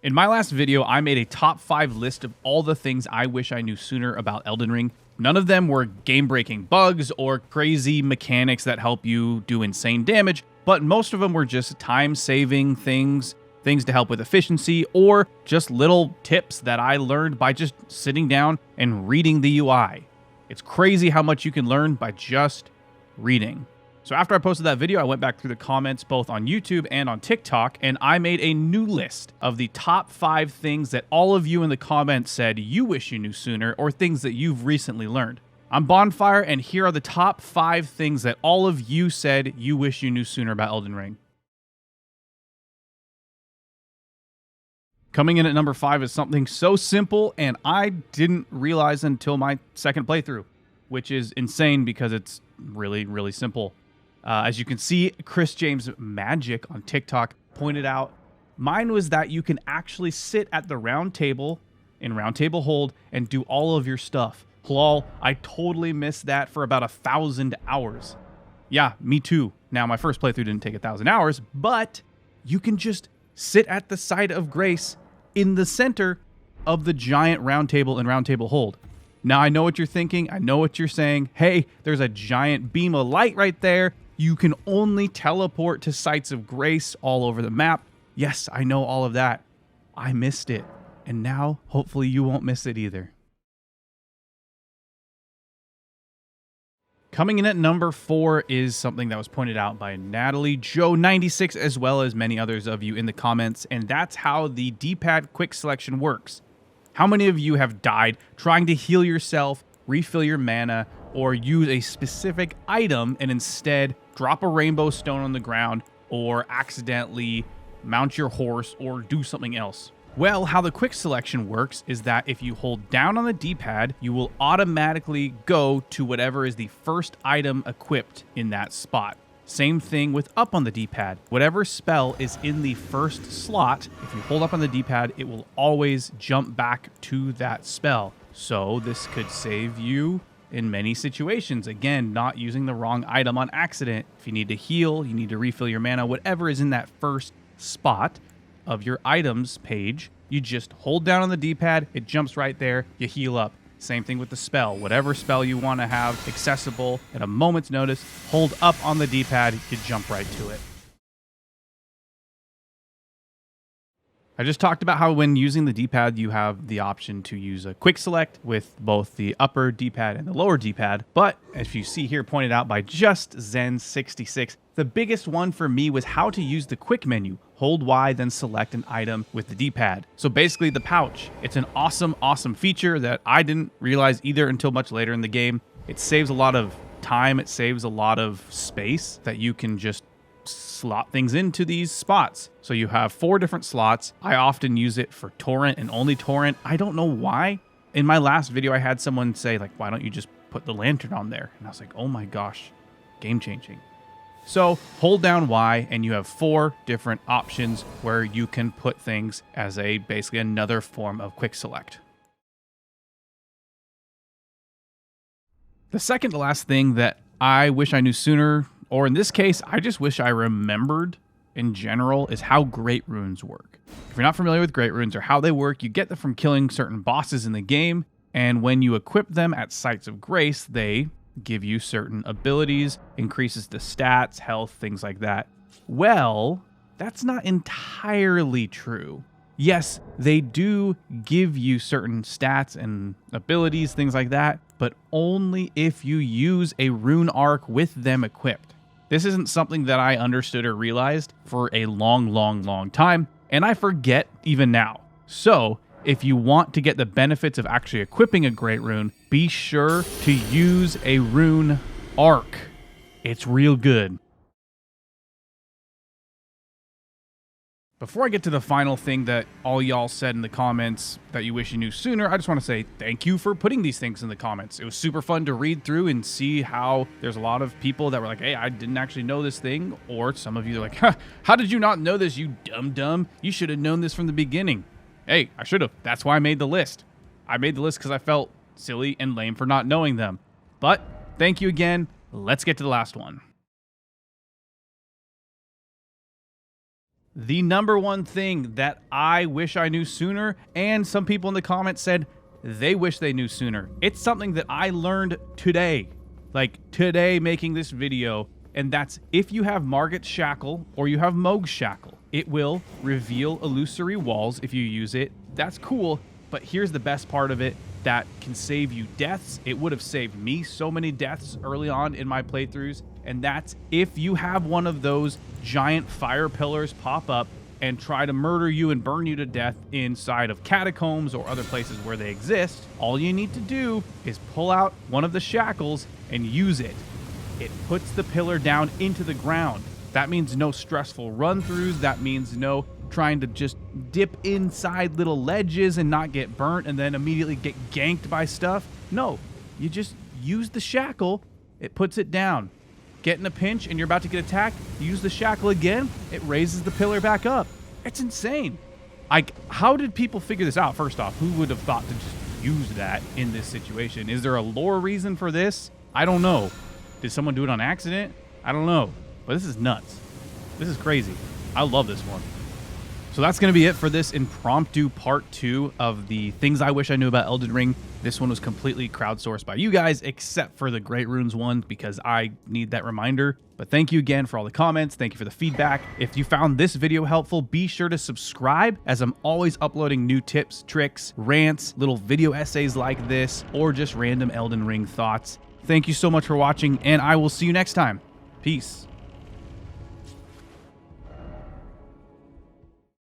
In my last video, I made a top 5 list of all the things I wish I knew sooner about Elden Ring. None of them were game-breaking bugs or crazy mechanics that help you do insane damage, but most of them were just time-saving things to help with efficiency, or just little tips that I learned by just sitting down and reading the UI. It's crazy how much you can learn by just reading. So after I posted that video, I went back through the comments both on YouTube and on TikTok, and I made a new list of the top 5 things that all of you in the comments said you wish you knew sooner, or things that you've recently learned. I'm Bonfire, and here are the top 5 things that all of you said you wish you knew sooner about Elden Ring. Coming in at number 5 is something so simple, and I didn't realize until my second playthrough, which is insane because it's really, really simple. As you can see, Chris James Magic on TikTok pointed out, mine was that you can actually sit at the round table in Roundtable Hold and do all of your stuff. Lol, I totally missed that for about 1,000 hours. Yeah, me too. Now, my first playthrough didn't take 1,000 hours, but you can just sit at the side of Grace in the center of the giant round table in Roundtable Hold. Now, I know what you're thinking. I know what you're saying. Hey, there's a giant beam of light right there. You can only teleport to sites of grace all over the map. Yes, I know all of that. I missed it. And now, hopefully you won't miss it either. Coming in at number 4 is something that was pointed out by Natalie Joe96, as well as many others of you in the comments, and that's how the D-pad quick selection works. How many of you have died trying to heal yourself, refill your mana, or use a specific item and instead drop a rainbow stone on the ground, or accidentally mount your horse, or do something else? Well, how the quick selection works is that if you hold down on the D-pad, you will automatically go to whatever is the first item equipped in that spot. Same thing with up on the D-pad. Whatever spell is in the first slot, if you hold up on the D-pad, it will always jump back to that spell. So this could save you in many situations. Again, not using the wrong item on accident. If you need to heal, you need to refill your mana, whatever is in that first spot of your items page, you just hold down on the D-pad, it jumps right there, you heal up. Same thing with the spell. Whatever spell you want to have accessible at a moment's notice, hold up on the D-pad, you jump right to it. I just talked about how when using the D-pad, you have the option to use a quick select with both the upper D-pad and the lower D-pad. But as you see here pointed out by Just Zen66, the biggest one for me was how to use the quick menu. Hold Y, then select an item with the D-pad. So basically the pouch. It's an awesome, awesome feature that I didn't realize either until much later in the game. It saves a lot of time. It saves a lot of space that you can just slot things into these spots. So you have 4 different slots. I often use it for torrent and only torrent. I don't know why. In my last video, I had someone say, like, why don't you just put the lantern on there? And I was like, oh my gosh, game changing. So hold down Y and you have 4 different options where you can put things as basically another form of quick select. The second to last thing that I wish I knew sooner, or in this case, I just wish I remembered in general, is how Great Runes work. If you're not familiar with Great Runes or how they work, you get them from killing certain bosses in the game, and when you equip them at sites of grace, they give you certain abilities, increases the stats, health, things like that. Well, that's not entirely true. Yes, they do give you certain stats and abilities, things like that, but only if you use a rune arc with them equipped. This isn't something that I understood or realized for a long time, and I forget even now. So, if you want to get the benefits of actually equipping a Great Rune, be sure to use a rune arc. It's real good. Before I get to the final thing that all y'all said in the comments that you wish you knew sooner, I just want to say thank you for putting these things in the comments. It was super fun to read through and see how there's a lot of people that were like, hey, I didn't actually know this thing. Or some of you are like, how did you not know this, you dumb? You should have known this from the beginning. Hey, I should have. That's why I made the list. I made the list because I felt silly and lame for not knowing them. But thank you again. Let's get to the last one. the number one thing that I wish I knew sooner, and some people in the comments said they wish they knew sooner. It's something that I learned today, like today making this video, and that's if you have Margit's Shackle or you have Mohg's Shackle, it will reveal illusory walls if you use it. That's cool, but here's the best part of it that can save you deaths. It would have saved me so many deaths early on in my playthroughs, and that's if you have one of those giant fire pillars pop up and try to murder you and burn you to death inside of catacombs or other places where they exist. All you need to do is pull out one of the shackles and use it. It puts the pillar down into the ground. That means no stressful run-throughs. That means no trying to just dip inside little ledges and not get burnt and then immediately get ganked by stuff. No, you just use the shackle. It puts it down. Get in a pinch and you're about to get attacked, use the shackle again, it raises the pillar back up. It's insane. How did people figure this out? First off, who would have thought to just use that in this situation? Is there a lore reason for this? I don't know. Did someone do it on accident? I don't know. But this is nuts. This is crazy. I love this one. So that's going to be it for this impromptu part 2 of the things I wish I knew about Elden Ring. This one was completely crowdsourced by you guys, except for the Great Runes one, because I need that reminder. But thank you again for all the comments. Thank you for the feedback. If you found this video helpful, be sure to subscribe, as I'm always uploading new tips, tricks, rants, little video essays like this, or just random Elden Ring thoughts. Thank you so much for watching, and I will see you next time. Peace.